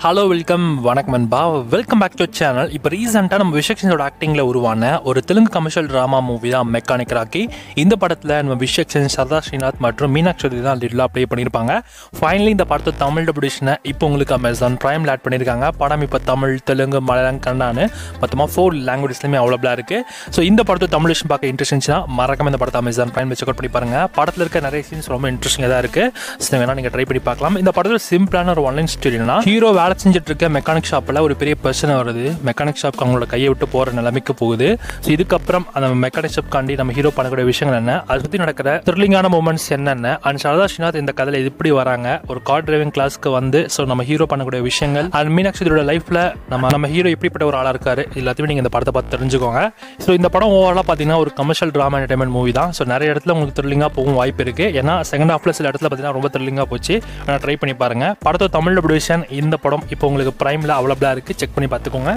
Hello welcome வணக்கம் அன்பா, welcome back to channel. இப்போ ரீசெண்டாக நம்ம விஷக்ஷனோட ஆக்டிங்கில் உருவான ஒரு தெலுங்கு கமர்ஷியல் ட்ராமா மூவி தான் மெக்கானிக் ராக்கி. இந்த படத்தில் நம்ம விஷக்ஷன், சர்தார் ஸ்ரீநாத் மற்றும் மீனாட்சி தான் லீட்லாக ப்ளே பண்ணியிருப்பாங்க. ஃபைனலி இந்த படத்தை தமிழ் டபியூஷனை இப்போ உங்களுக்கு அமேசான் பிரைமில் ஆட் பண்ணியிருக்காங்க. படம் இப்போ தமிழ், தெலுங்கு, மலையாளம், கன்னடான்னு மொத்தமாக 4 லாங்குவேஜ்லையுமே அவைலபிளாக இருக்குது. ஸோ இந்த படத்தை தமிழ் விஷயம் பார்க்க இன்ட்ரெஸ்ட் இருந்துச்சுன்னா மறக்காம இந்த படத்தை அமேசான் பிரைமில் செக் அவுட் பண்ணி பாருங்கள். படத்தில் இருக்க நிறைய சீன்ஸ் ரொம்ப இன்ட்ரெஸ்டிங்காக தான் இருக்குது. ஸோ வேணால் நீங்கள் ட்ரை பண்ணி பார்க்கலாம். இந்த படத்தில் சிம்பிளான ஒரு ஒன்லைன் ஸ்டோரினா, ஹீரோ வேலை செஞ்சுட்டு இருக்க மெக்கானிக் ஷாப்பில் ஒரு பெரிய பிரச்சனை வருது. மெக்கானிக் ஷாப்க்கு அவங்களோட கையை விட்டு போகிற நிலைமைக்கு போகுது. ஸோ இதுக்கப்புறம் அந்த மெக்கானிக் ஷாப் காண்டி நம்ம ஹீரோ பண்ணக்கூடிய விஷயங்கள் என்ன, அதை பற்றி நடக்கிற த்ரில்லிங்கான மூமெண்ட்ஸ் என்னென்ன, அண்ட் சரதார் ஸ்ரீநாத் இந்த கதையில் எப்படி வராங்க, ஒரு கார் டிரைவிங் கிளாஸ்க்கு வந்து ஸோ நம்ம ஹீரோ பண்ணக்கூடிய விஷயங்கள், அண்ட் மீனாட்சியோட லைஃப்பில் நம்ம ஹீரோ எப்படிப்பட்ட ஒரு ஆளாக இருக்காரு, எல்லாத்தையுமே நீங்கள் இந்த படத்தை பார்த்து தெரிஞ்சுக்கோங்க. ஸோ இந்த படம் ஓவராலாக பார்த்தீங்கன்னா ஒரு கமர்ஷியல் ட்ராமா என்டர்டைன்மெண்ட் மூவி தான். ஸோ நிறைய இடத்துல உங்களுக்கு த்ரில்லிங்காக போகும் வாய்ப்பு இருக்குது. ஏன்னா செகண்ட் ஹாஃபில் சில இடத்துல பார்த்தீங்கன்னா ரொம்ப த்ரில்லிங்காக போச்சு. நான் ட்ரை பண்ணி பாருங்கள். படத்தோட தமிழ் டபியூஷன் இந்த படம் இப்போ உங்களுக்கு பிரைமில் அவைலபிளாக இருக்குது. செக் பண்ணி பார்த்துக்கோங்க.